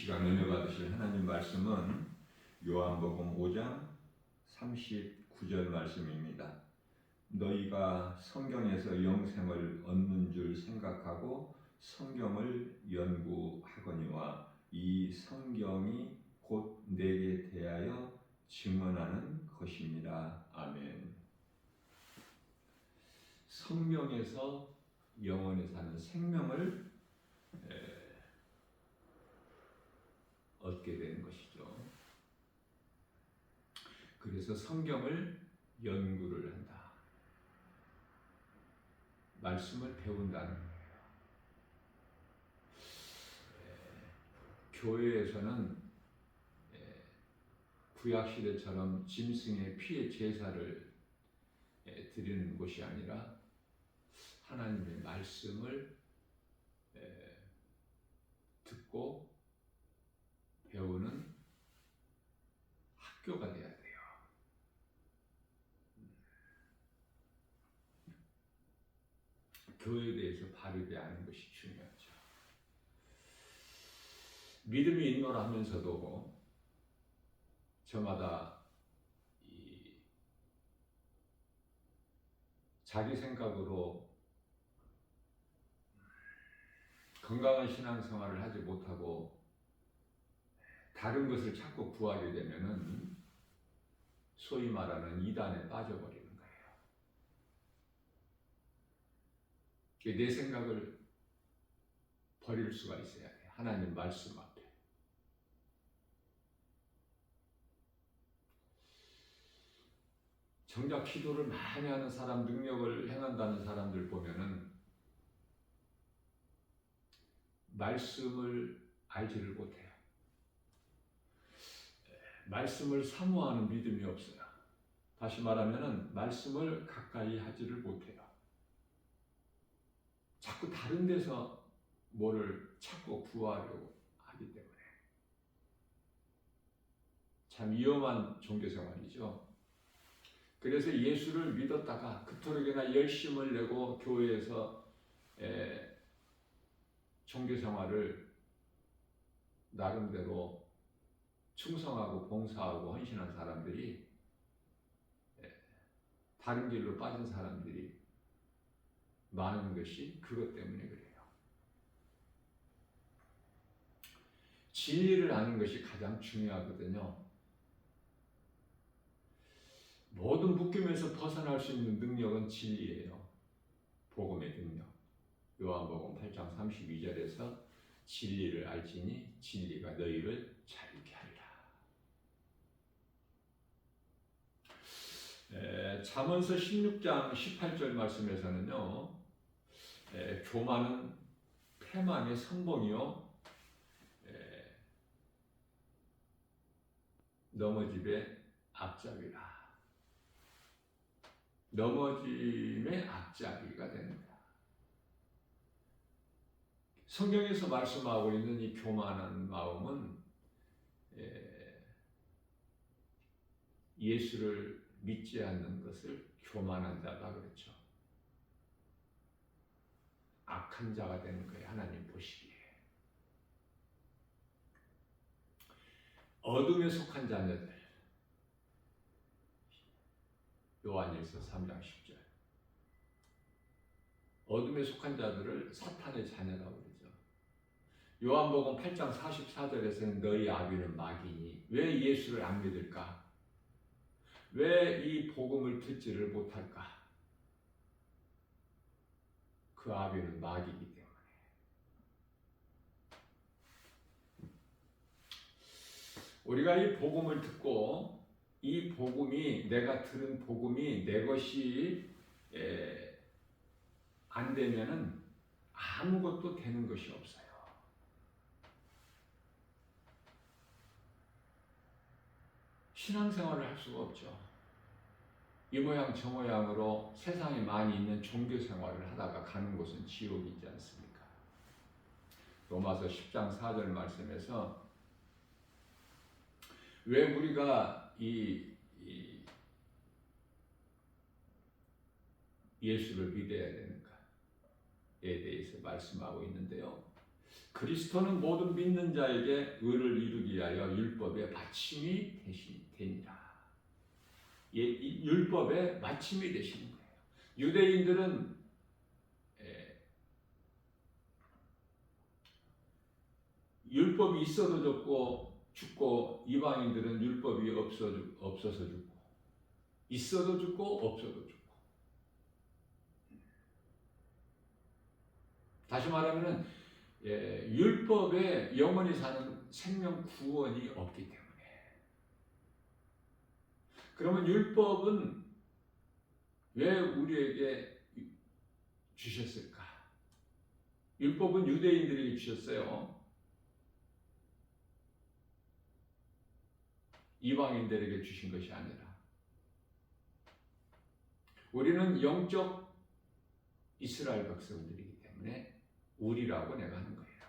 시간 은혜 받으실 하나님 말씀은 요한복음 5장 39절 말씀입니다. 너희가 성경에서 영생을 얻는 줄 생각하고 성경을 연구하거니와 이 성경이 곧 내게 대하여 증언하는 것입니다. 아멘. 성경에서 영원히 사는 생명을 얻게 되는 것이죠. 그래서 성경을 연구를 한다. 말씀을 배운다는 거예요. 교회에서는 구약시대처럼 짐승의 피의 제사를 드리는 곳이 아니라 하나님의 말씀을 듣고 배우는 학교가 돼야 돼요. 교회에 대해서 바르게 아는 것이 중요하죠. 믿음이 있노라 하면서도 저마다 자기 생각으로 건강한 신앙생활을 하지 못하고 다른 것을 자꾸 구하게 되면은 소위 말하는 이단에 빠져버리는 거예요. 내 생각을 버릴 수가 있어야 돼요. 하나님 말씀 앞에. 정작 기도를 많이 하는 사람, 능력을 행한다는 사람들 보면은 말씀을 알지를 못해요. 말씀을 사모하는 믿음이 없어요. 다시 말하면은 말씀을 가까이 하지를 못해요. 자꾸 다른 데서 뭐를 찾고 구하려고 하기 때문에 참 위험한 종교생활이죠. 그래서 예수를 믿었다가 그토록이나 열심을 내고 교회에서 종교생활을 나름대로 충성하고 봉사하고 헌신한 사람들이 다른 길로 빠진 사람들이 많은 것이 그것 때문에 그래요. 진리를 아는 것이 가장 중요하거든요. 모든 묶임에서 벗어날 수 있는 능력은 진리예요. 복음의 능력. 요한복음 8장 32절에서 진리를 알지니 진리가 너희를 자유케 하리라. 잠언서 16장 18절 말씀에서는요, 교만은 패망의 선봉이요, 넘어짐의 앞잡이라. 넘어짐의 앞잡이가 됩니다. 성경에서 말씀하고 있는 이 교만한 마음은 예수를 믿지 않는 것을 교만한 자다 그렇죠. 악한 자가 되는 거예요. 하나님 보시기에. 어둠에 속한 자녀들. 요한일서 3장 10절. 어둠에 속한 자들을 사탄의 자녀라고 그러죠. 요한복음 8장 44절에서는 너희 아비는 마귀니 왜 예수를 안 믿을까? 왜 이 복음을 듣지를 못할까? 그 아비는 마귀이기 때문에. 우리가 이 복음을 듣고 이 복음이 내가 들은 복음이 내 것이 안 되면은 아무것도 되는 것이 없어요. 신앙생활을 할 수가 없죠. 이 모양 저 모양으로 세상에 많이 있는 종교생활을 하다가 가는 곳은 지옥이지 않습니까? 로마서 10장 4절 말씀에서 왜 우리가 이 예수를 믿어야 되는가에 대해서 말씀하고 있는데요. 그리스도는 모든 믿는 자에게 의를 이루기 위하여 율법의 마침이 되니라. 율법의 마침이 되시는 거예요. 유대인들은 율법이 있어도 죽고 이방인들은 율법이 없어서 죽고 있어도 죽고 없어도 죽고. 다시 말하면 율법에 영원히 사는 생명 구원이 없기 때문에. 그러면 율법은 왜 우리에게 주셨을까? 율법은 유대인들에게 주셨어요. 이방인들에게 주신 것이 아니라 우리는 영적 이스라엘 백성들이기 때문에 우리라고 내가 하는 거예요.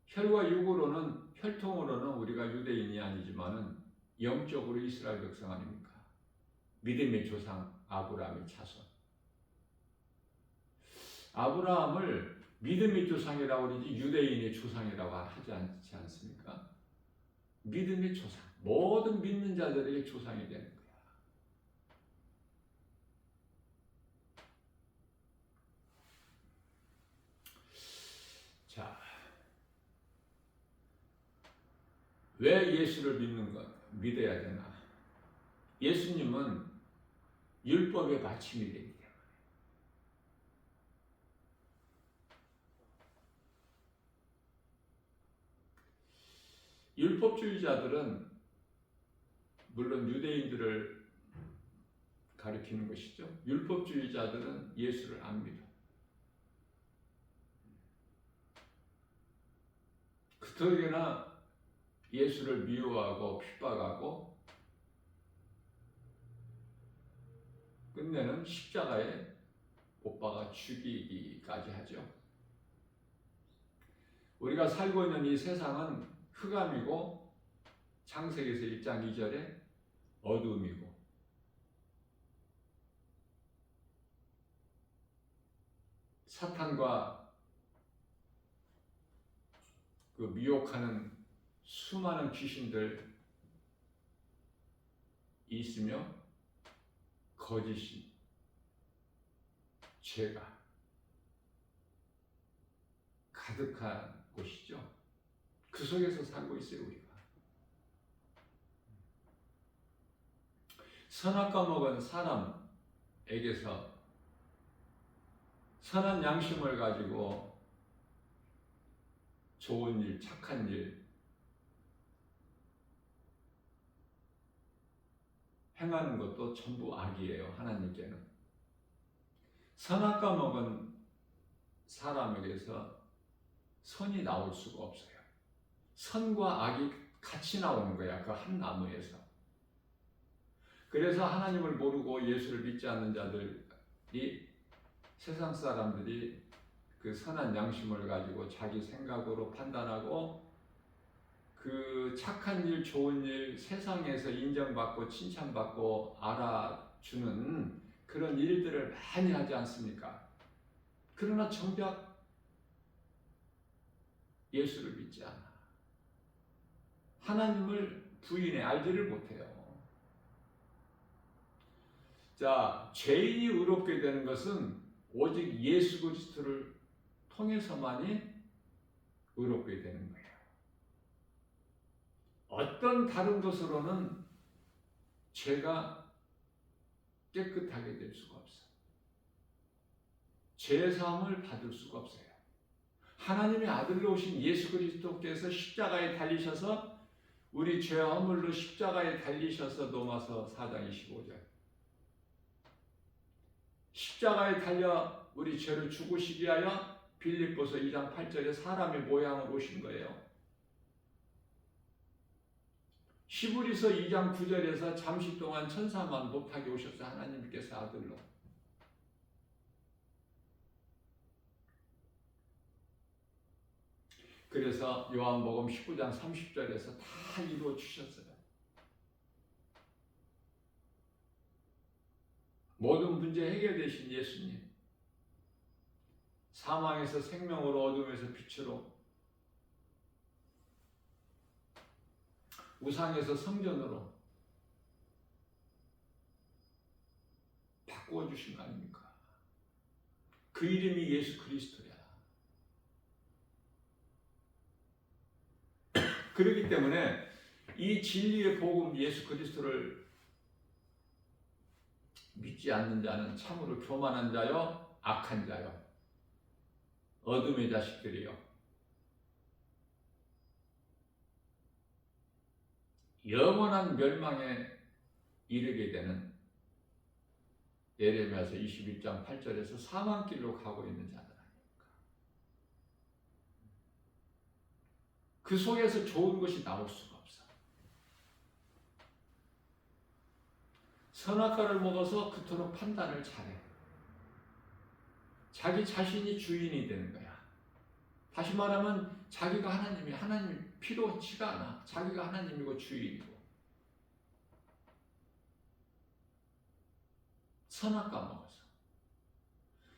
혈과 육으로는, 혈통으로는 우리가 유대인이 아니지만은 영적으로 이스라엘 백성 아닙니까? 믿음의 조상 아브라함의 자손. 아브라함을 믿음의 조상이라고 그러지 유대인의 조상이라고 하지 않지 않습니까? 믿음의 조상, 모든 믿는 자들에게 조상이 되는 거야. 자, 왜 예수를 믿어야 되나? 예수님은 율법의 마침이 되기 때문에. 율법주의자들은 물론 유대인들을 가리키는 것이죠. 율법주의자들은 예수를 안 믿어. 그토록이나 예수를 미워하고 핍박하고 끝내는 십자가에 못 박아 죽이기까지 하죠. 우리가 살고 있는 이 세상은 흑암이고 창세기에서 1장 2절에 어두움이고 사탄과 그 미혹하는 수많은 귀신들이 있으며 거짓이, 죄가 가득한 곳이죠. 그 속에서 살고 있어요, 우리가. 선악과 먹은 사람에게서 선한 양심을 가지고 좋은 일, 착한 일 행하는 것도 전부 악이에요, 하나님께는. 선악과 먹은 사람에게서 선이 나올 수가 없어요. 선과 악이 같이 나오는 거야, 그 한 나무에서. 그래서 하나님을 모르고 예수를 믿지 않는 자들이, 세상 사람들이 그 선한 양심을 가지고 자기 생각으로 판단하고 그 착한 일, 좋은 일, 세상에서 인정받고 칭찬받고 알아주는 그런 일들을 많이 하지 않습니까? 그러나 정작 예수를 믿지 않아. 하나님을 부인해, 알지를 못해요. 자, 죄인이 의롭게 되는 것은 오직 예수 그리스도를 통해서만이 의롭게 되는 거예요. 어떤 다른 것으로는 죄가 깨끗하게 될 수가 없어요. 죄 사함을 받을 수가 없어요. 하나님의 아들로 오신 예수 그리스도께서 십자가에 달리셔서 우리 죄 허물로 십자가에 달리셔서 로마서 4장 25절 십자가에 달려 우리 죄를 죽으시기 위하여 빌립보서 2장 8절에 사람의 모양으로 오신 거예요. 히브리서 2장 9절에서 잠시 동안 천사만 못하게 오셨어요. 하나님께서 아들로. 그래서 요한복음 19장 30절에서 다 이루어 주셨어요. 모든 문제 해결되신 예수님. 사망에서 생명으로, 어둠에서 빛으로, 우상에서 성전으로 바꾸어 주신 거 아닙니까? 그 이름이 예수 그리스도야. 그렇기 때문에 이 진리의 복음 예수 그리스도를 믿지 않는 자는 참으로 교만한 자요, 악한 자요, 어둠의 자식들이요, 영원한 멸망에 이르게 되는, 예레미야서 21장 8절에서 사망길로 가고 있는 자들 아닙니까? 그 속에서 좋은 것이 나올 수가 없어. 선악과를 먹어서 그토록 판단을 잘해. 자기 자신이 주인이 되는 거야. 다시 말하면 자기가 하나님 필요치가 않아. 자기가 하나님이고 주인이고.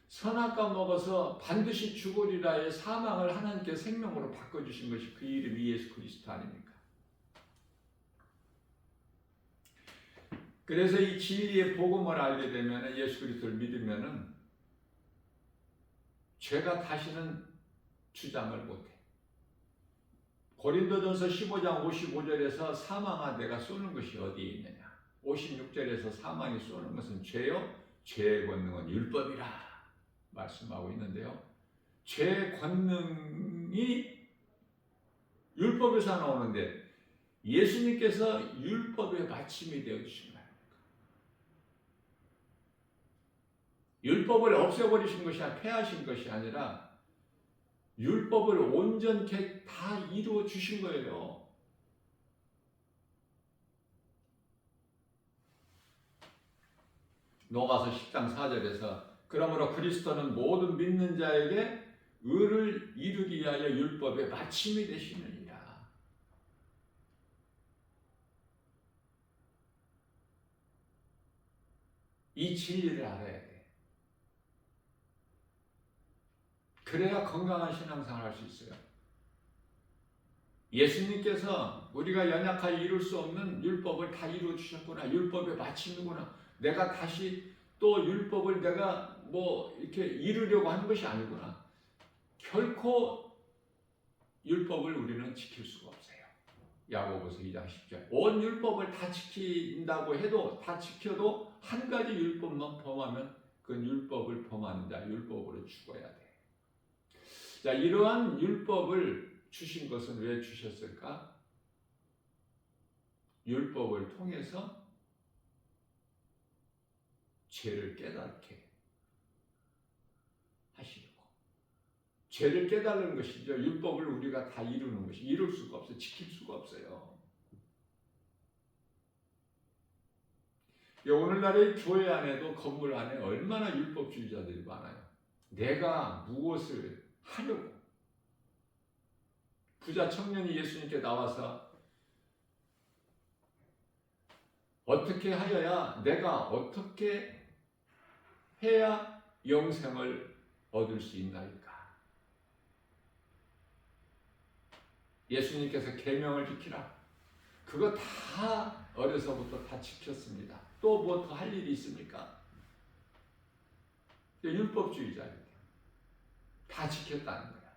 선악과 먹어서 반드시 죽으리라의 사망을 하나님께 생명으로 바꿔주신 것이 그 이름이 예수 그리스도 아닙니까? 그래서 이 진리의 복음을 알게 되면, 예수 그리스도를 믿으면은 죄가 다시는 주장을 못해. 고린도전서 15장 55절에서 사망아 내가 쏘는 것이 어디에 있느냐, 56절에서 사망이 쏘는 것은 죄요, 죄의 권능은 율법이라 말씀하고 있는데요. 죄의 권능이 율법에서 나오는데 예수님께서 율법의 마침이 되어주신 거예요. 율법을 없애버리신 것이 아니라, 폐하신 것이 아니라 율법을 온전케 다 이루어 주신 거예요. 로마서 10장 4절에서 그러므로 그리스도는 모든 믿는 자에게 의를 이루기 위하여 율법의 마침이 되시느니라. 이 진리를 알아야 돼. 그래야 건강한 신앙생활을 할 수 있어요. 예수님께서 우리가 연약하여 이룰 수 없는 율법을 다 이루어 주셨구나. 율법의 마침이구나. 내가 다시 또 율법을 내가 이렇게 이루려고 하는 것이 아니구나. 결코 율법을 우리는 지킬 수가 없어요. 야고보서 2장 10절. 온 율법을 다 지킨다고 해도, 다 지켜도 한 가지 율법만 범하면 그 율법을 범하는 자, 율법으로 죽어야 돼. 자, 이러한 율법을 주신 것은 왜 주셨을까? 율법을 통해서 죄를 깨닫게 하시려고. 죄를 깨달는 것이죠. 율법을 우리가 다 이루는 것이, 이룰 수가 없어요. 지킬 수가 없어요. 오늘날의 교회 안에도, 건물 안에 얼마나 율법주의자들이 많아요. 내가 무엇을 하려고. 부자 청년이 예수님께 나와서 어떻게 하여야, 내가 어떻게 해야 영생을 얻을 수 있나이까? 예수님께서 계명을 지키라. 그거 다 어려서부터 다 지켰습니다. 또 뭐 더 할 일이 있습니까? 율법주의자예요. 다 지켰다는 거야.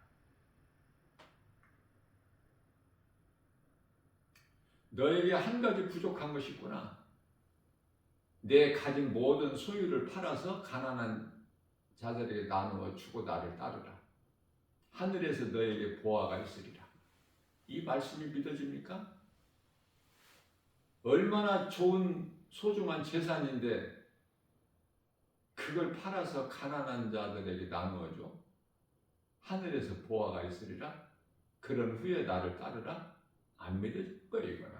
너에게 한 가지 부족한 것이 있구나. 내 가진 모든 소유를 팔아서 가난한 자들에게 나누어 주고 나를 따르라. 하늘에서 너에게 보화가 있으리라. 이 말씀이 믿어집니까? 얼마나 좋은 소중한 재산인데 그걸 팔아서 가난한 자들에게 나누어줘. 하늘에서 보화가 있으리라. 그런 후에 나를 따르라. 안 믿을 거예요, 이거는.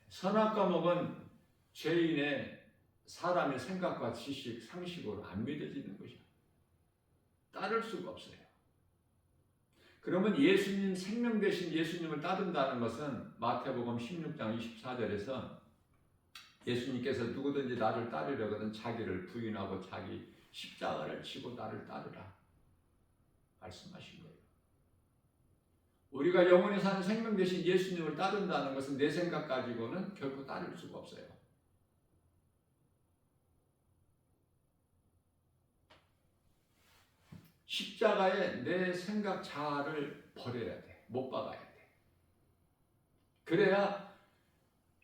선악과 먹은 죄인의 사람의 생각과 지식, 상식으로 안 믿어지는 것이야. 따를 수가 없어요. 그러면 예수님, 생명 되신 예수님을 따른다는 것은 마태복음 16장 24절에서 예수님께서 누구든지 나를 따르려거든 자기를 부인하고 자기 십자가를 지고 나를 따르라 말씀하신 거예요. 우리가 영원히 사는 생명 대신 예수님을 따른다는 것은 내 생각 가지고는 결코 따를 수가 없어요. 십자가에 내 생각 자아를 버려야 돼. 못 박아야 돼. 그래야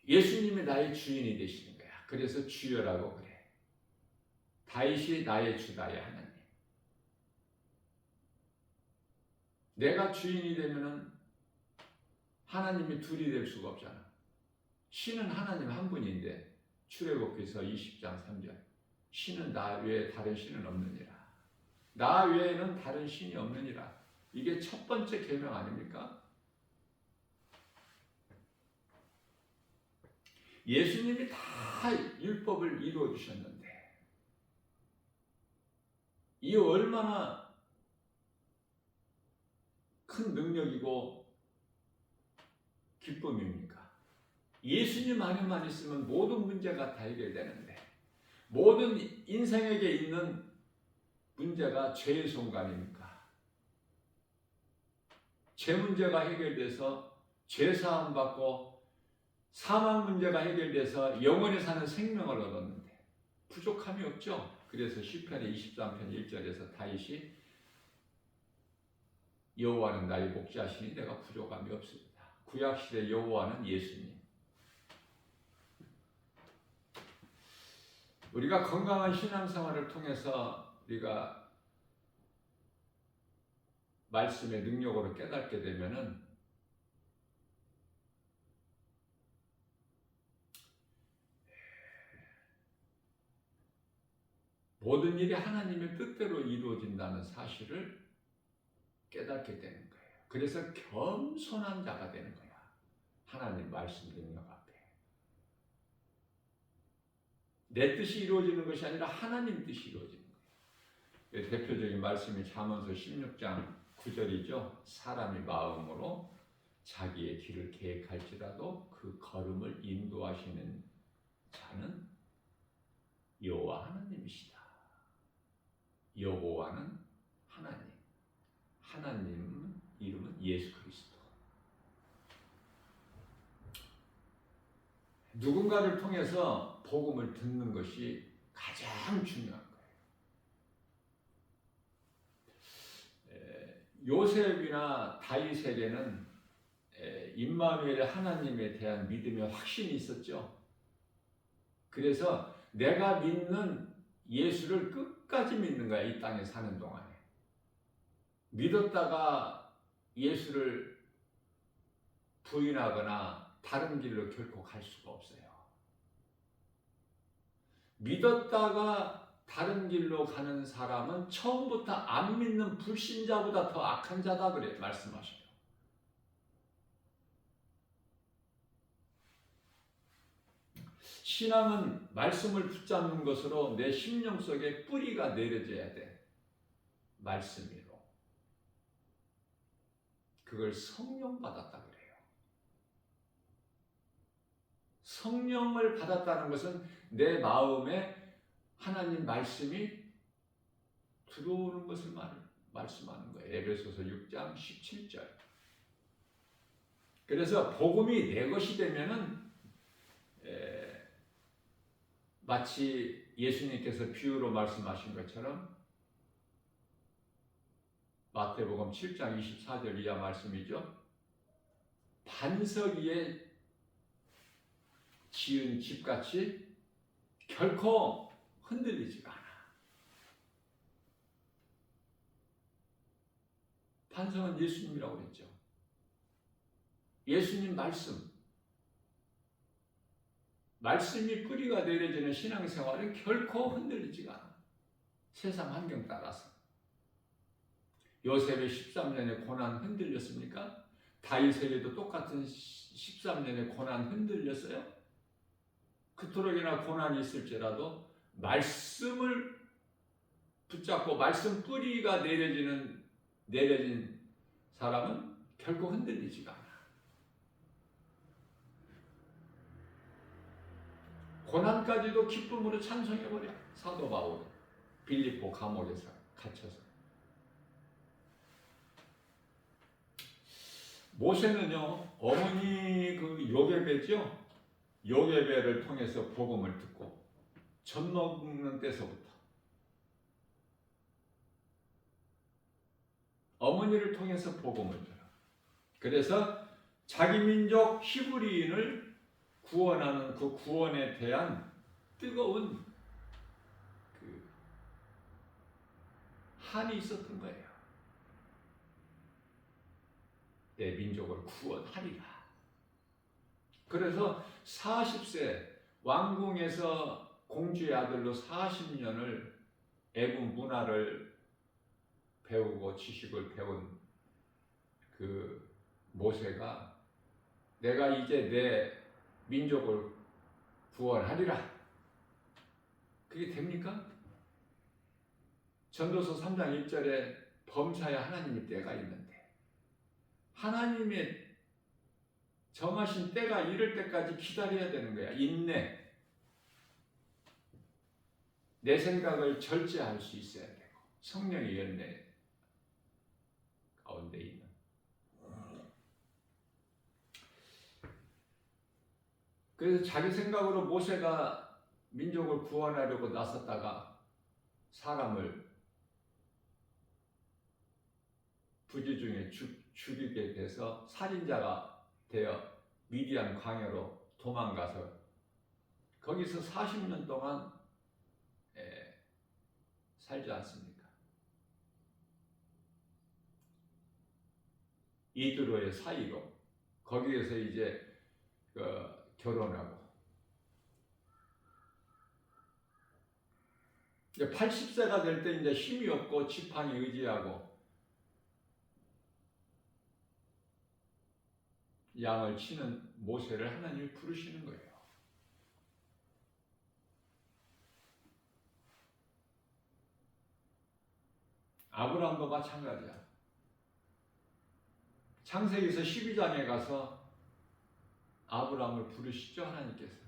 예수님이 나의 주인이 되시는 거야. 그래서 주여라고 그래. 다윗이 나의 주다야 하나님. 내가 주인이 되면은 하나님이 둘이 될 수가 없잖아. 신은 하나님 한 분인데 출애굽기서 20장 3절 신은 나 외에 다른 신은 없느니라. 나 외에는 다른 신이 없느니라. 이게 첫 번째 계명 아닙니까? 예수님이 다 율법을 이루어 주셨는데 이 얼마나 큰 능력이고 기쁨입니까? 예수님 안에만 있으면 모든 문제가 다 해결되는데 모든 인생에게 있는 문제가 죄의 손간입니까? 죄 문제가 해결돼서 죄 사함 받고 사망 문제가 해결돼서 영원히 사는 생명을 얻었는데 부족함이 없죠. 그래서 시편의 23편 1절에서 다윗이 여호와는 나의 목자시니 내가 부족함이 없습니다. 구약시대 여호와는 예수님. 우리가 건강한 신앙생활을 통해서 우리가 말씀의 능력으로 깨닫게 되면은 모든 일이 하나님의 뜻대로 이루어진다는 사실을 깨닫게 되는 거예요. 그래서 겸손한 자가 되는 거야. 하나님 말씀 능력 앞에. 내 뜻이 이루어지는 것이 아니라 하나님 뜻이 이루어지는 거예요. 대표적인 말씀이 잠언서 16장 9절이죠. 사람이 마음으로 자기의 길을 계획할지라도 그 걸음을 인도하시는 자는 여호와 하나님이시다. 여호와는 하나님. 하나님 이름은 예수 그리스도. 누군가를 통해서 복음을 듣는 것이 가장 중요한 거예요. 요셉이나 다윗에게는 임마누엘 하나님에 대한 믿음의 확신이 있었죠. 그래서 내가 믿는 예수를 끝까지 믿는 거야. 이 땅에 사는 동안에. 믿었다가 예수를 부인하거나 다른 길로 결코 갈 수가 없어요. 믿었다가 다른 길로 가는 사람은 처음부터 안 믿는 불신자보다 더 악한 자다 그래 말씀하셔요. 신앙은 말씀을 붙잡는 것으로 내 심령 속에 뿌리가 내려져야 돼. 말씀으로. 그걸 성령 받았다 그래요. 성령을 받았다는 것은 내 마음에 하나님 말씀이 들어오는 것을 말씀하는 거예요. 에베소서 6장 17절. 그래서 복음이 내 것이 되면은 마치 예수님께서 비유로 말씀하신 것처럼 마태복음 7장 24절 이하 말씀이죠. 반석 위에 지은 집같이 결코 흔들리지가 않아. 반석은 예수님이라고 그랬죠. 예수님 말씀이 뿌리가 내려지는 신앙생활은 결코 흔들리지가 않아. 세상 환경 따라서. 요셉의 13년의 고난 흔들렸습니까? 다윗에게도 똑같은 13년의 고난 흔들렸어요? 그토록이나 고난이 있을지라도 말씀을 붙잡고 말씀 뿌리가 내려진 사람은 결코 흔들리지가 않아. 고난까지도 기쁨으로 찬송해버려. 사도 바울 빌립보 감옥에서 갇혀서. 모세는요, 어머니 그 요게베죠, 요게베를 통해서 복음을 듣고 젖 먹는 때서부터 어머니를 통해서 복음을 들어. 그래서 자기 민족 히브리인을 구원하는 그 구원에 대한 뜨거운 그 한이 있었던 거예요. 내 민족을 구원하리라. 그래서 40세 왕궁에서 공주의 아들로 40년을 애국 문화를 배우고 지식을 배운 그 모세가 내가 이제 내 민족을 구원하리라. 그게 됩니까? 전도서 3장 1절에 범사에 하나님의 때가 있는데 하나님의 정하신 때가 이를 때까지 기다려야 되는 거야. 인내. 내 생각을 절제할 수 있어야 되고 성령의 연내 가운데 있는. 그래서 자기 생각으로 모세가 민족을 구원하려고 나섰다가 사람을 부지중에 죽이게 돼서 살인자가 되어 미디안 광야로 도망가서 거기서 40년 동안 살지 않습니까? 이드로의 사이로 거기에서 이제 결혼하고 80세가 될 때 이제 힘이 없고 지팡이 의지하고 양을 치는 모세를 하나님이 부르시는 거예요. 아브라함도 마찬가지야. 창세기에서 12장에 가서 아브라함을 부르시죠, 하나님께서.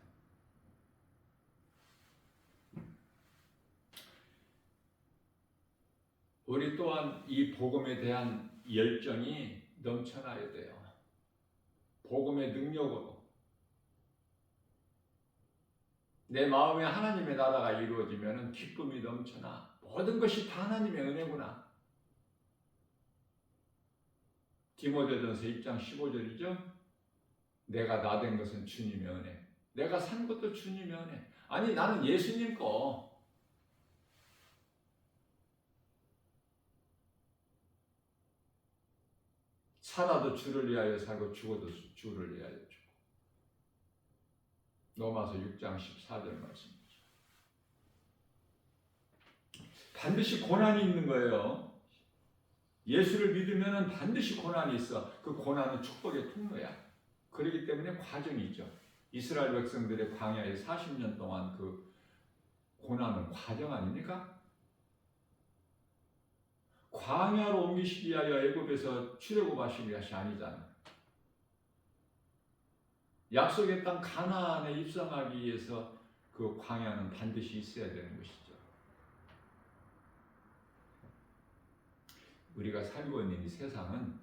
우리 또한 이 복음에 대한 열정이 넘쳐나야 돼요. 복음의 능력으로 내 마음에 하나님의 나라가 이루어지면 기쁨이 넘쳐나. 모든 것이 다 하나님의 은혜구나. 디모데전서 1장 15절이죠. 내가 나 된 것은 주님의 은혜. 내가 산 것도 주님의 은혜. 아니 나는 예수님 거. 살아도 주를 위하여 살고 죽어도 주를 위하여 죽고. 로마서 6장 14절 말씀이죠. 반드시 고난이 있는 거예요. 예수를 믿으면 반드시 고난이 있어. 그 고난은 축복의 통로야. 그렇기 때문에 과정이 있죠. 이스라엘 백성들의 광야에 40년 동안 그 고난은 과정 아닙니까? 광야로 옮기시기 위하여 애굽에서 출애굽하시는 것이 아니잖아. 약속의 땅 가나안에 입성하기 위해서 그 광야는 반드시 있어야 되는 것이죠. 우리가 살고 있는 이 세상은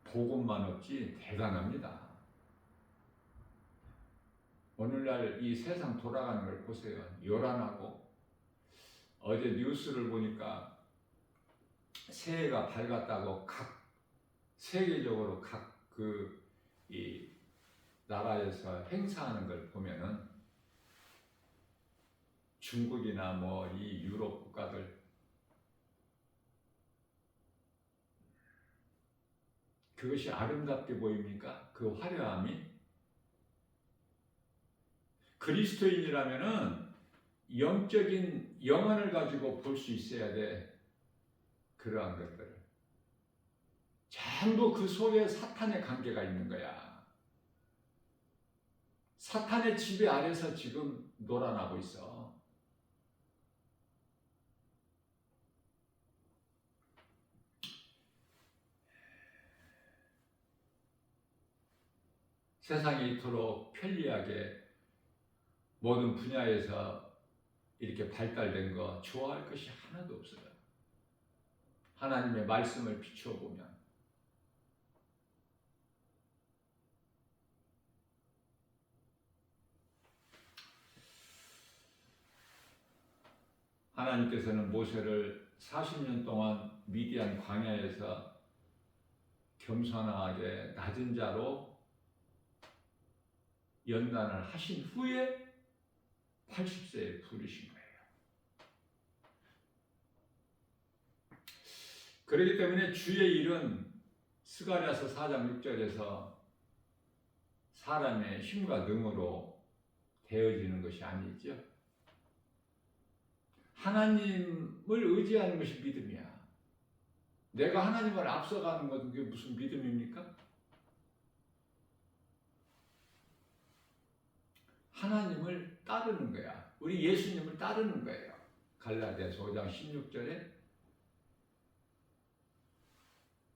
복음만 없지 대단합니다. 오늘날 이 세상 돌아가는 걸 보세요. 요란하고 어제 뉴스를 보니까 새해가 밝았다고 각 세계적으로 각 이 나라에서 행사하는 걸 보면은 중국이나 뭐 이 유럽 국가들 그것이 아름답게 보입니까? 그 화려함이? 그리스도인이라면은 영적인 영혼을 가지고 볼 수 있어야 돼. 그러한 것들. 전부 그 속에 사탄의 관계가 있는 거야. 사탄의 지배 아래서 지금 놀아나고 있어. 세상이 이토록 편리하게 모든 분야에서 이렇게 발달된 거 좋아할 것이 하나도 없어요. 하나님의 말씀을 비추어 보면 하나님께서는 모세를 40년 동안 미디안 광야에서 겸손하게 낮은 자로 연단을 하신 후에 80세에 부르신 거예요. 그렇기 때문에 주의 일은 스가랴서 4장 6절에서 사람의 힘과 능으로 되어지는 것이 아니죠. 하나님을 의지하는 것이 믿음이야. 내가 하나님을 앞서가는 것은 그게 무슨 믿음입니까? 하나님을 따르는 거야. 우리 예수님을 따르는 거예요. 갈라디아서 5장 16절에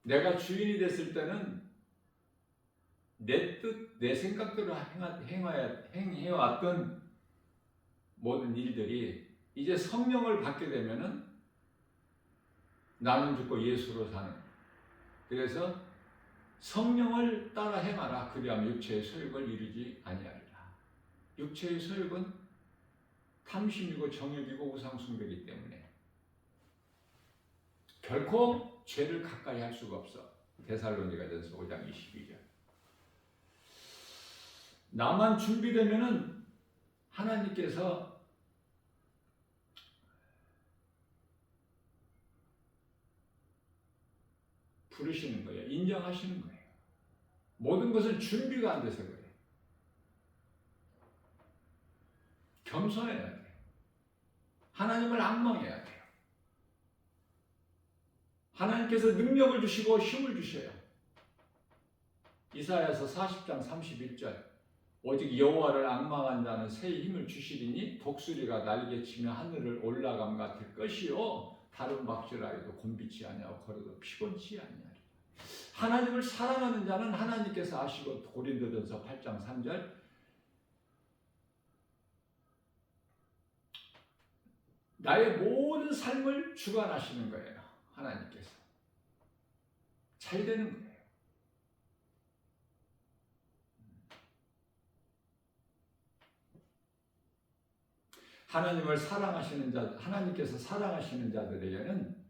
내가 주인이 됐을 때는 내 뜻, 내 생각대로 행해왔던 모든 일들이 이제 성령을 받게 되면은 나는 죽고 예수로 사는. 그래서 성령을 따라 행하라. 그리하면 육체의 소욕을 이루지 아니하리라. 육체의 소욕은 탐심이고 정욕이고 우상숭배이기 때문에 결코 죄를 가까이 할 수가 없어. 데살로니가전서 5장 22절. 나만 준비되면은 하나님께서 부르시는 거예요. 인정하시는 거예요. 모든 것은 준비가 안 돼서 그래요. 겸손해야 돼요. 하나님을 앙망해야 돼요. 하나님께서 능력을 주시고 힘을 주셔요. 이사야서 40장 31절 오직 여호와를 앙망한 자는 새 힘을 주시리니 독수리가 날개치며 하늘을 올라감 같을 것이요 다른 박질하여도 곤비치 아니하고 걸어도 피곤치 아니하리라. 하나님을 사랑하는 자는 하나님께서 아시고 고린도전서 8장 3절 나의 모든 삶을 주관하시는 거예요. 하나님께서 잘 되는 거예요. 하나님을 사랑하시는 자, 하나님께서 사랑하시는 자들에게는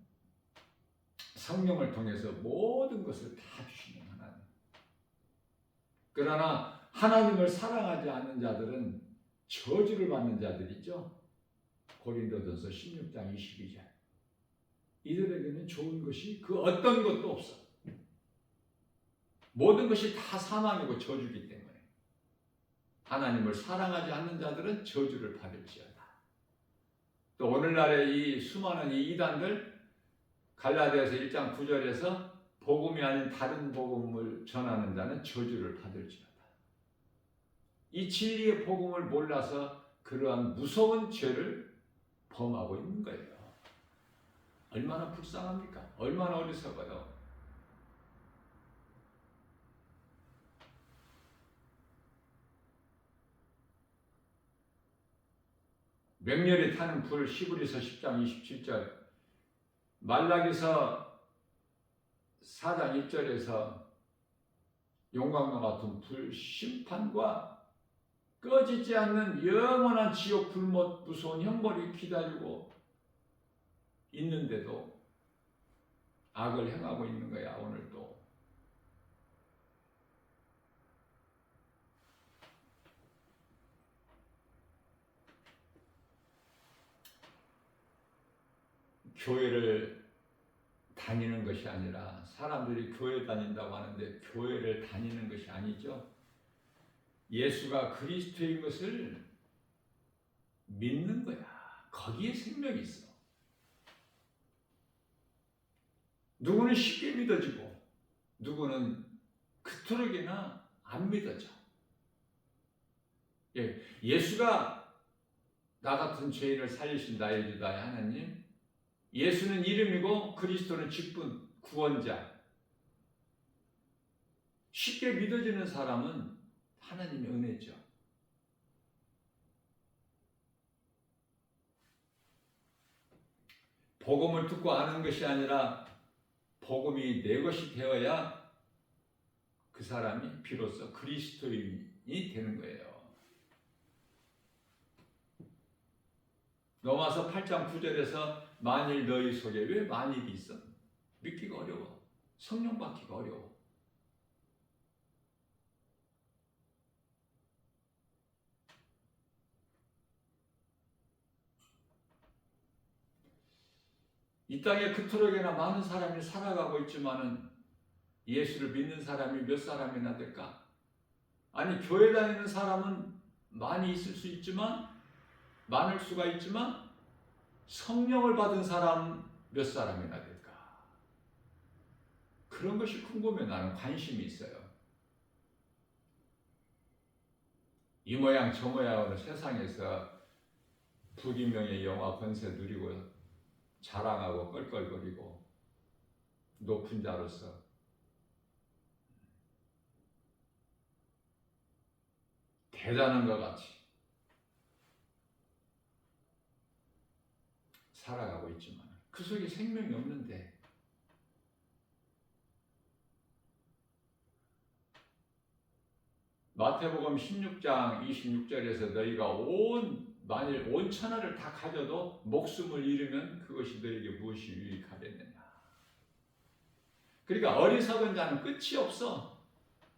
성령을 통해서 모든 것을 다 주시는 하나님. 그러나 하나님을 사랑하지 않는 자들은 저주를 받는 자들이죠. 고린도전서 16장 22절. 이들에게는 좋은 것이 그 어떤 것도 없어. 모든 것이 다 사망이고 저주이기 때문에 하나님을 사랑하지 않는 자들은 저주를 받을지어다. 또 오늘날의 이 수많은 이 이단들 갈라디아서 1장 9절에서 복음이 아닌 다른 복음을 전하는 자는 저주를 받을지어다. 이 진리의 복음을 몰라서 그러한 무서운 죄를 범하고 있는 거예요. 얼마나 불쌍합니까? 얼마나 어리석어요. 맹렬히 타는 불 히브리서 10장 27절 말라기서 4장 1절에서 용광과 같은 불 심판과 꺼지지 않는 영원한 지옥 불못 무서운 형벌이 기다리고 있는데도 악을 행하고 있는 거야. 오늘도 교회를 다니는 것이 아니라 사람들이 교회 다닌다고 하는데 교회를 다니는 것이 아니죠. 예수가 그리스도인 것을 믿는 거야. 거기에 생명이 있어. 누구는 쉽게 믿어지고 누구는 그토록이나 안 믿어져. 예수가 나 같은 죄인을 살리신 나의 주다의 하나님, 예수는 이름이고 그리스도는 직분, 구원자. 쉽게 믿어지는 사람은 하나님의 은혜죠. 복음을 듣고 아는 것이 아니라 복음이 내 것이 되어야 그 사람이 비로소 그리스도인이 되는 거예요. 로마서 8장 9절에서 만일 너희 속에 왜 만일이 있어? 믿기가 어려워. 성령 받기가 어려워. 이 땅에 그토록이나 많은 사람이 살아가고 있지만은 예수를 믿는 사람이 몇 사람이나 될까? 아니, 교회 다니는 사람은 많이 있을 수 있지만, 많을 수가 있지만, 성령을 받은 사람 몇 사람이나 될까? 그런 것이 궁금해. 나는 관심이 있어요. 이 모양 저 모양으로 세상에서 부귀명예 영화 권세 누리고 자랑하고 껄껄거리고 높은 자로서 대단한 것 같이 살아가고 있지만 그 속에 생명이 없는데, 마태복음 16장 26절에서 너희가 만일 온 천하를 다 가져도 목숨을 잃으면 그것이 너희에게 무엇이 유익하겠느냐. 그러니까 어리석은 자는 끝이 없어.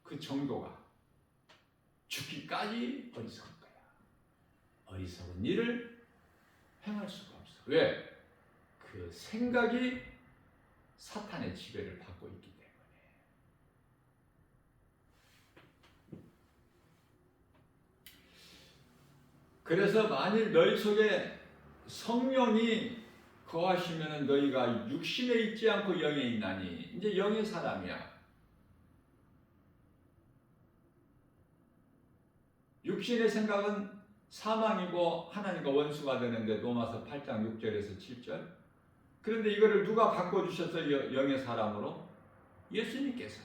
그 정도가 죽기까지 어리석을 거야. 어리석은 일을 행할 수가 없어. 왜? 그 생각이 사탄의 지배를 받고 있기 때문에. 그래서 만일 너희 속에 성령이 거하시면 너희가 육신에 있지 않고 영에 있나니, 이제 영의 사람이야. 육신의 생각은 사망이고 하나님과 원수가 되는데 로마서 8장 6절에서 7절. 그런데 이거를 누가 바꿔주셨어요? 영의 사람으로? 예수님께서.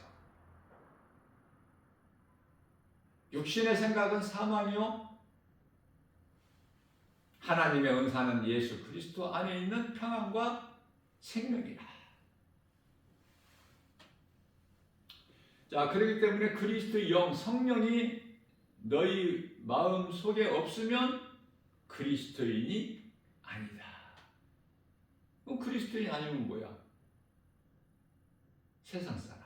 육신의 생각은 사망이요, 하나님의 은사는 예수 그리스도 안에 있는 평안과 생명이라. 자, 그렇기 때문에 그리스도의 영, 성령이 너희 마음 속에 없으면 그리스도인이 아니다. 그럼 그리스도인이 아니면 뭐야? 세상 사람.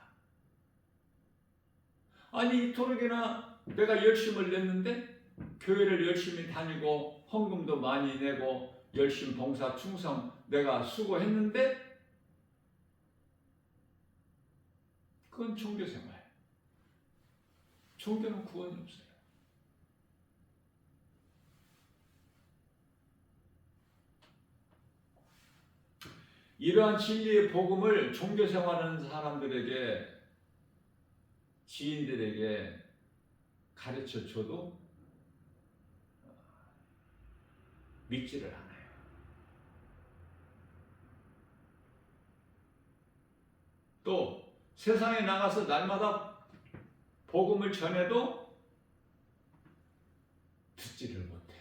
아니, 이토록이나 내가 열심을 냈는데, 교회를 열심히 다니고 헌금도 많이 내고 열심히 봉사 충성 내가 수고했는데, 그건 종교생활. 종교는 구원이 없어요. 이러한 진리의 복음을 종교생활하는 사람들에게, 지인들에게 가르쳐 줘도 믿지를 않아요. 또 세상에 나가서 날마다 복음을 전해도 듣지를 못해.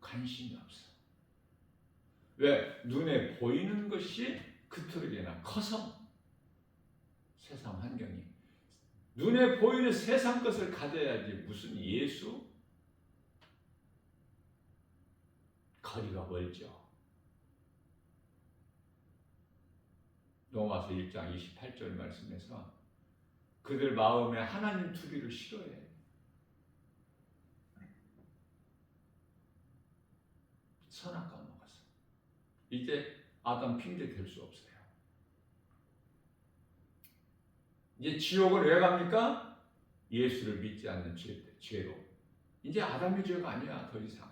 관심이 없어. 왜? 눈에 보이는 것이 그토록이나 커서. 세상 환경이 눈에 보이는 세상 것을 가져야지 무슨 예수? 거리가 멀죠. 로마서 1장 28절 말씀에서 그들 마음에 하나님 두기를 싫어해. 선악과 먹어서. 이제 아담 핑계 댈 수 없어요. 이제 지옥을 왜 갑니까? 예수를 믿지 않는 죄로. 이제 아담의 죄가 아니야, 더 이상.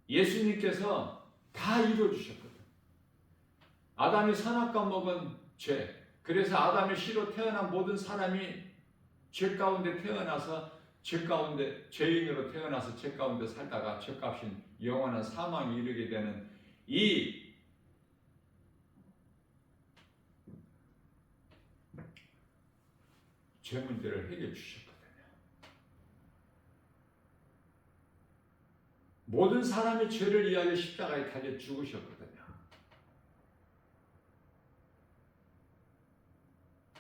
예수님께서 다 이루어주셨거든. 아담이 선악과 먹은 죄. 그래서 아담의 씨로 태어난 모든 사람이 죄 가운데 태어나서 죄 가운데 죄인으로 태어나서 죄 가운데 살다가 죄값인 영원한 사망에 이르게 되는 이 죄 문제를 해결해 주셨거든요. 모든 사람의 죄를 위하여 십자가에 달려 죽으셨거든요.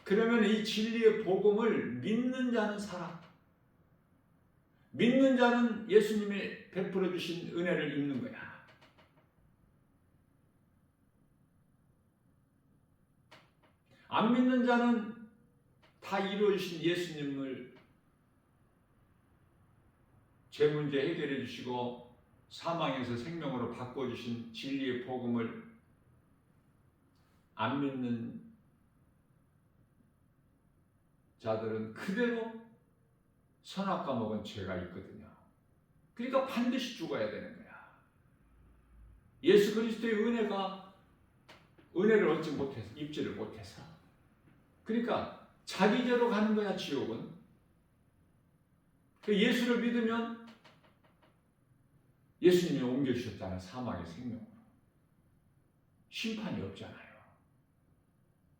그러면 이 진리의 복음을 믿는 자는 살아. 믿는 자는 예수님이 베풀어 주신 은혜를 입는 거야. 안 믿는 자는 다 이루어주신 예수님을 죄 문제 해결해 주시고 사망에서 생명으로 바꿔주신 진리의 복음을 안 믿는 자들은 그대로 선악과 먹은 죄가 있거든요. 그러니까 반드시 죽어야 되는 거야. 예수 그리스도의 은혜를 얻지 못해서, 입지를 못해서. 그러니까 자기 죄로 가는 거야, 지옥은. 예수를 믿으면 예수님이 옮겨주셨잖아요. 사망의 생명으로. 심판이 없잖아요.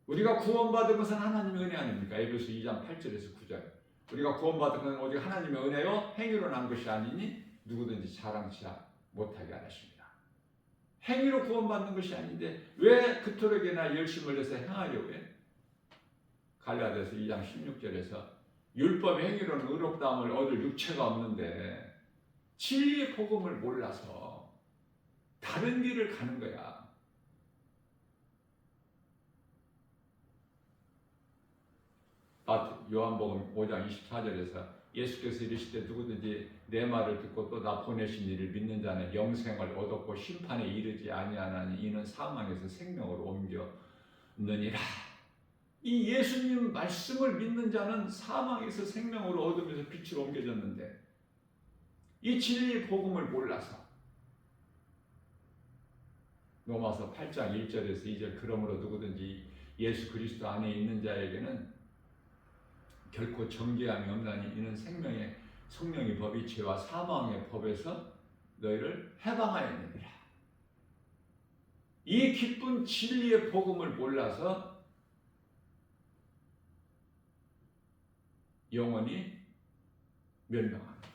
우리가 구원받은 것은 하나님의 은혜 아닙니까? 에베소 2장 8절에서 9절. 우리가 구원받은 것은 오직 하나님의 은혜요 행위로 난 것이 아니니 누구든지 자랑치 못하게 하십니다. 행위로 구원받는 것이 아닌데 왜 그토록이나 열심을 내서 행하려고 해? 갈라디아서 2장 16절에서 율법의 행위로는 의롭다함을 얻을 육체가 없는데 진리의 복음을 몰라서 다른 길을 가는 거야. 요한복음 5장 24절에서 예수께서 이르시되 누구든지 내 말을 듣고 또 나 보내신 이를 믿는 자는 영생을 얻었고 심판에 이르지 아니하나니 이는 사망에서 생명으로 옮겼느니라. 이 예수님 말씀을 믿는 자는 사망에서 생명으로 얻으면서 빛으로 옮겨졌는데 이 진리의 복음을 몰라서 로마서 8장 1절에서 2절 그러므로 누구든지 예수 그리스도 안에 있는 자에게는 결코 정죄함이 없나니 이는 생명의 성령의 법이 죄와 사망의 법에서 너희를 해방하였느니라. 이 기쁜 진리의 복음을 몰라서 영원히 멸망합니다.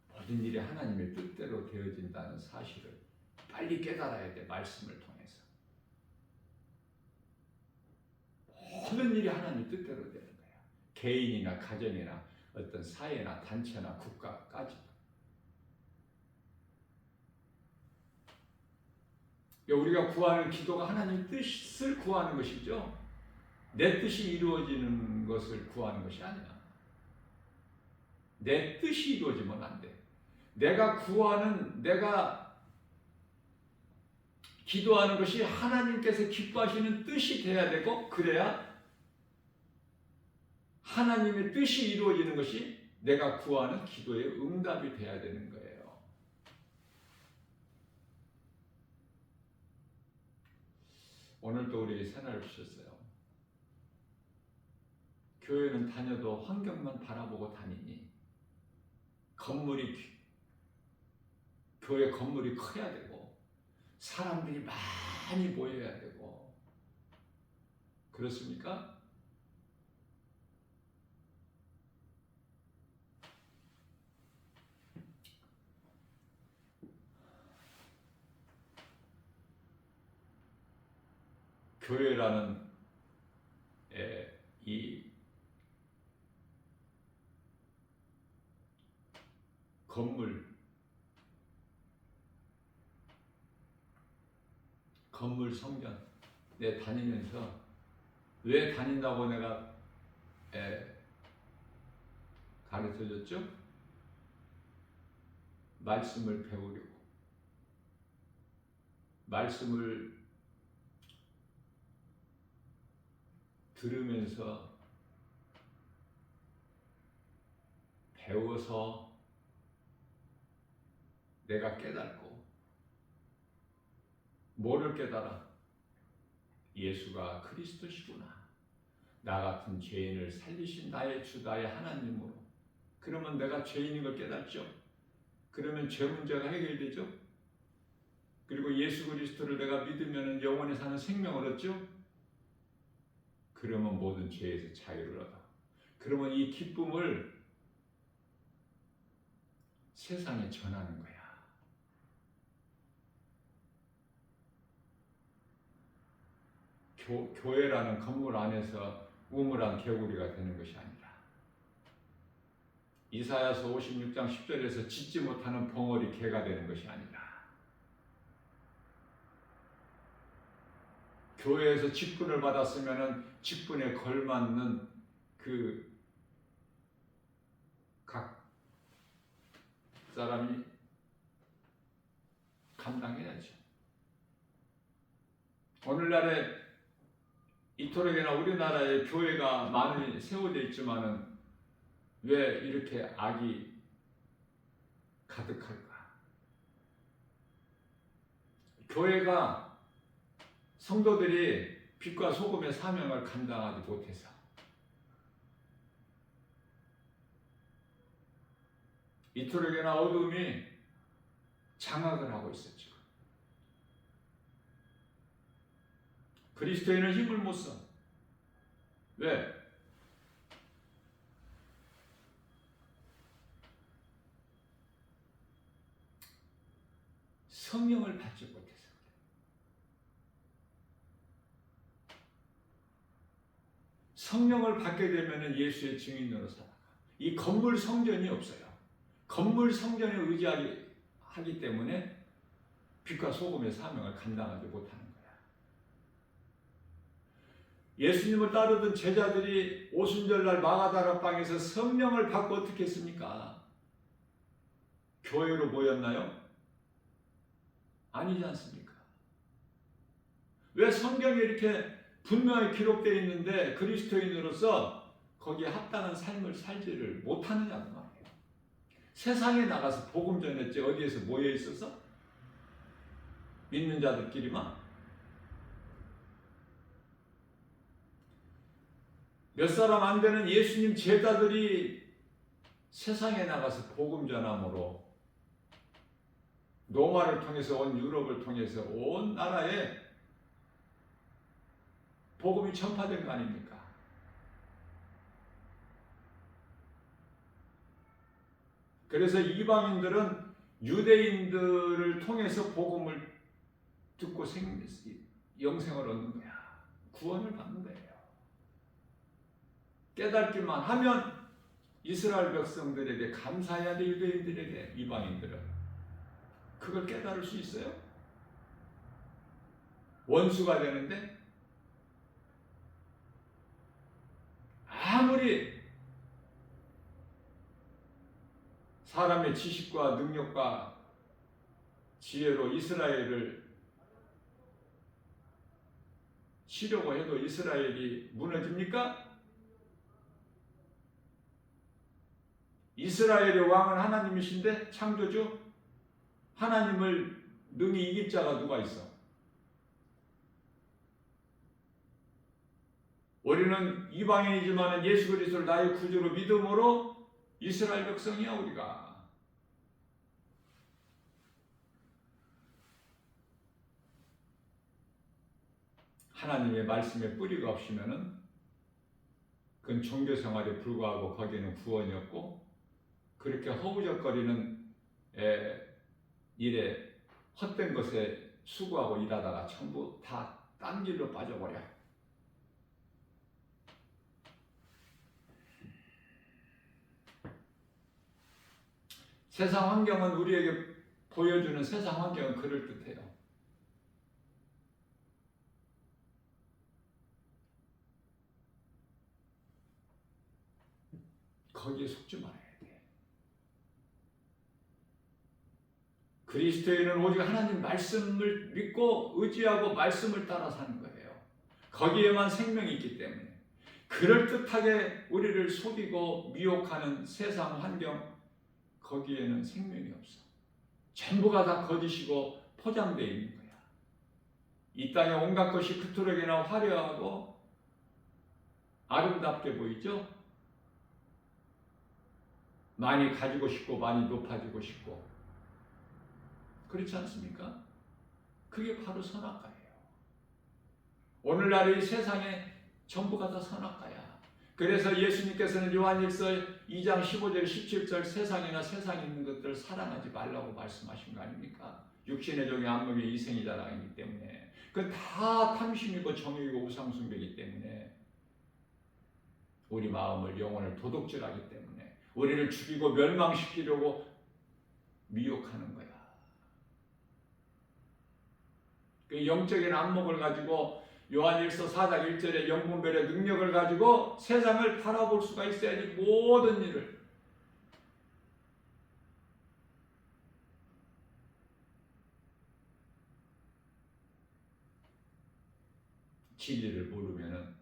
모든 일이 하나님의 뜻대로 되어진다는 사실을 빨리 깨달아야 돼. 말씀을 통해서. 모든 일이 하나님 뜻대로 되는 거야. 개인이나 가정이나 어떤 사회나 단체나 국가까지. 우리가 구하는 기도가 하나님 뜻을 구하는 것이죠. 내 뜻이 이루어지는 것을 구하는 것이 아니야. 내 뜻이 이루어지면 안 돼. 내가 기도하는 것이 하나님께서 기뻐하시는 뜻이 돼야 되고, 그래야 하나님의 뜻이 이루어지는 것이 내가 구하는 기도의 응답이 돼야 되는 거예요. 오늘도 우리 새날 주셨어요. 교회는 다녀도 환경만 바라보고 다니니 교회 건물이 커야 되고 사람들이 많이 모여야 되고 그렇습니까? 교회라는 이 건물 성전 내 다니면서 왜 다닌다고 내가 가르쳐줬죠? 말씀을 배우려고, 말씀을 들으면서 배워서 내가 깨닫고, 뭐를 깨달아? 예수가 그리스도시구나. 나 같은 죄인을 살리신 나의 주, 나의 하나님으로. 그러면 내가 죄인인 걸 깨닫죠. 그러면 죄 문제가 해결되죠. 그리고 예수 그리스도를 내가 믿으면 영원히 사는 생명을 얻죠. 그러면 모든 죄에서 자유를 얻어. 그러면 이 기쁨을 세상에 전하는 거야. 교회라는 건물 안에서 우물한 개구리가 되는 것이 아니라 이사야서 56장 10절에서 짖지 못하는 벙어리 개가 되는 것이 아니라 교회에서 직분을 받았으면 직분에 걸맞는 그 각 사람이 감당해야죠. 오늘날에 이토록이나 우리나라에 교회가 많이 세워져 있지만은 왜 이렇게 악이 가득할까? 교회가 성도들이 빛과 소금의 사명을 감당하지 못해서 이토록이나 어둠이 장악을 하고 있었죠. 그리스도인은 힘을 못 써. 왜? 성령을 받지 못해서 그래. 성령을 받게 되면 예수의 증인으로 살아가. 이 건물 성전이 없어요. 건물 성전에 의지하기 때문에 빛과 소금의 사명을 감당하지 못하는 거야. 예수님을 따르던 제자들이 오순절날 마가다락방에서 성령을 받고 어떻게 했습니까? 교회로 모였나요? 아니지 않습니까? 왜 성경에 이렇게 분명히 기록되어 있는데 그리스도인으로서 거기에 합당한 삶을 살지를 못하느냐고 말이에요. 세상에 나가서 복음 전했지 어디에서 모여 있어서? 믿는 자들끼리만? 몇 사람 안 되는 예수님 제자들이 세상에 나가서 복음 전함으로 로마를 통해서 온 유럽을 통해서 온 나라에 복음이 전파된 거 아닙니까? 그래서 이방인들은 유대인들을 통해서 복음을 듣고 영생을 얻는 거야. 구원을 받는 거예요. 깨닫기만 하면 이스라엘 백성들에게 감사해야 돼. 유대인들에게, 이방인들은 그걸 깨달을 수 있어요? 원수가 되는데 아무리 사람의 지식과 능력과 지혜로 이스라엘을 치려고 해도 이스라엘이 무너집니까? 이스라엘의 왕은 하나님이신데, 창조주 하나님을 능히 이길 자가 누가 있어? 우리는 이방인이지만 예수 그리스도를 나의 구주로 믿음으로 이스라엘 백성이야. 우리가 하나님의 말씀에 뿌리가 없으면은 그건 종교 생활에 불과하고 거기에는 구원이 없고, 그렇게 허우적거리는 일에 헛된 것에 수고하고 일하다가 전부 다 딴 길로 빠져버려. 세상 환경은 우리에게 보여주는 세상 환경은 그럴듯해요. 거기에 속지 말아야 돼. 그리스도인은 오직 하나님 말씀을 믿고 의지하고 말씀을 따라 사는 거예요. 거기에만 생명이 있기 때문에. 그럴듯하게 우리를 속이고 미혹하는 세상 환경, 거기에는 생명이 없어. 전부가 다 거짓이고 포장되어 있는 거야. 이 땅에 온갖 것이 그토록이나 화려하고 아름답게 보이죠? 많이 가지고 싶고 많이 높아지고 싶고, 그렇지 않습니까? 그게 바로 선악과예요. 오늘날 이 세상에 전부가 다 선악과야. 그래서 예수님께서는 요한일서 2장 15절 17절 세상이나 세상에 있는 것들을 사랑하지 말라고 말씀하신 거 아닙니까? 육신의 종이 안목의 이생이 자랑이기 때문에 그건 다 탐심이고 정욕이고 우상숭배이기 때문에 우리 마음을 영혼을 도둑질하기 때문에 우리를 죽이고 멸망시키려고 미혹하는 거야. 그 영적인 안목을 가지고 요한일서 4장 1절의 영분별의 능력을 가지고 세상을 바라볼 수가 있어야지 모든 일을 진리를 모르면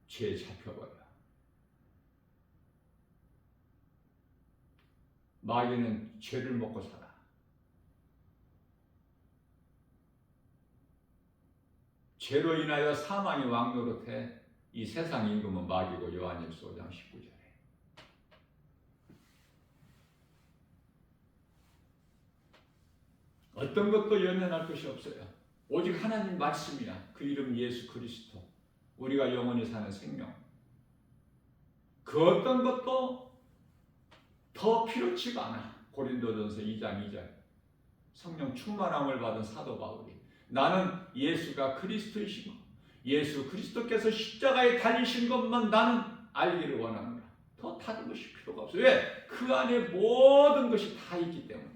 죄에 잡혀버려. 마귀는 죄를 먹고 살아. 죄로 인하여 사망이 왕노릇해 이 세상 임금은 마귀고 요한일서 5장 19절에 어떤 것도 연연할 것이 없어요. 오직 하나님 말씀이야. 그 이름 예수 그리스도. 우리가 영원히 사는 생명. 그 어떤 것도 더 필요치가 않아. 고린도전서 2장 2절. 성령 충만함을 받은 사도 바울이 나는 예수가 그리스도이시고 예수 그리스도께서 십자가에 달리신 것만 나는 알기를 원합니다. 더 다른 것이 필요가 없어요. 왜? 그 안에 모든 것이 다 있기 때문에.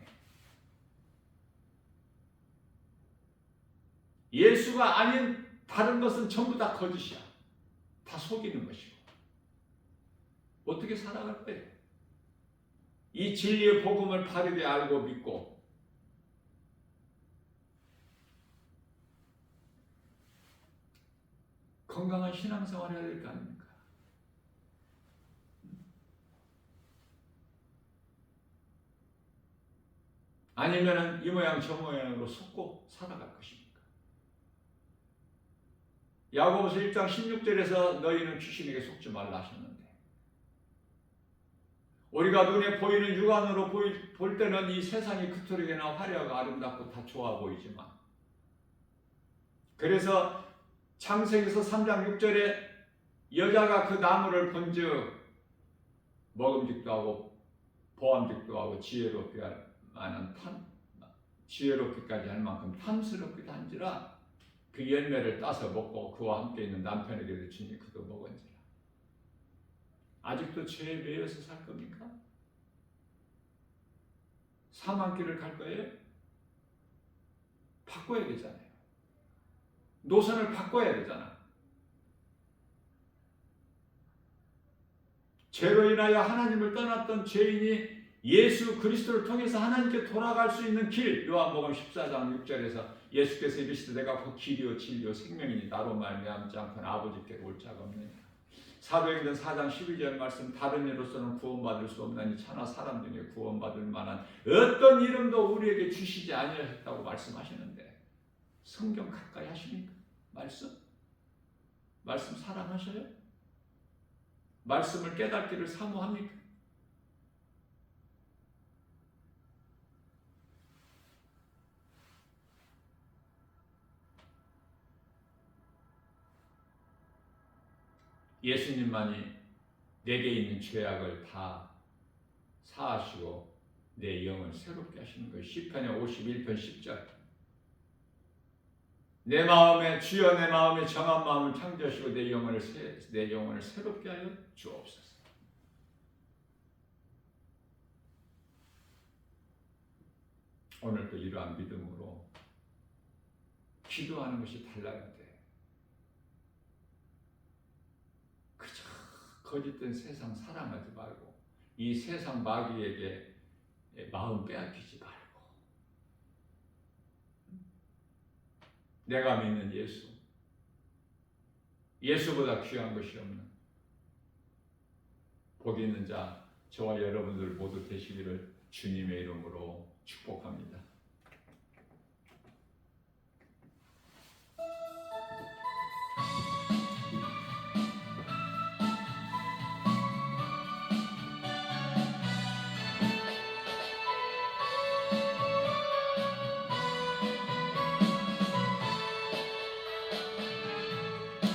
예수가 아닌 다른 것은 전부 다 거짓이야. 다 속이는 것이고. 어떻게 살아갈 거예요? 이 진리의 복음을 바르게 알고 믿고 건강한 신앙생활을 해야 될 거 아닙니까? 아니면 이 모양 저 모양으로 속고 살아갈 것입니까? 야고보서 1장 16절에서 너희는 귀신에게 속지 말라 하셨는데 우리가 눈에 보이는 육안으로 볼 때는 이 세상이 그토록이나 화려하고 아름답고 다 좋아 보이지만 그래서 창세기서 3장 6절에 여자가 그 나무를 본즉 먹음직도 하고 보암직도 하고 지혜롭게 할 만한 지혜롭기까지 할 만큼 탐스럽기도 한지라 그 열매를 따서 먹고 그와 함께 있는 남편에게도 주니 그도 먹은지라. 아직도 죄에 매여서 살 겁니까? 사망길을 갈 거예요? 바꿔야 되잖아요. 노선을 바꿔야 되잖아. 죄로 인하여 하나님을 떠났던 죄인이 예수 그리스도를 통해서 하나님께 돌아갈 수 있는 길, 요한복음 14장 6절에서 예수께서 이르시되 내가 그 길이요 진리요 생명이니 나로 말미암지 않고는 아버지께로 올 자가 없느니라. 사도행전 4장 12절 말씀 다른 이로서는 구원받을 수 없나니 차나 사람 중에 구원받을 만한 어떤 이름도 우리에게 주시지 아니하셨다고 말씀하시는데 성경 가까이 하십니까? 말씀 사랑하셔요? 말씀을 깨닫기를 사모합니까? 예수님만이 내게 있는 죄악을 다 사하시고 내 영을 새롭게 하시는 거예요. 시편의 51편 10절 내 마음에 주여 내 마음에 정한 마음을 창조하시고 내 영혼을 새롭게 하여 주옵소서. 오늘도 이러한 믿음으로 기도하는 것이 달라야 돼. 그저 거짓된 세상 사랑하지 말고 이 세상 마귀에게 마음 빼앗기지 말고 내가 믿는 예수보다 귀한 것이 없는 복 있는 자 저와 여러분들 모두 되시기를 주님의 이름으로 축복합니다.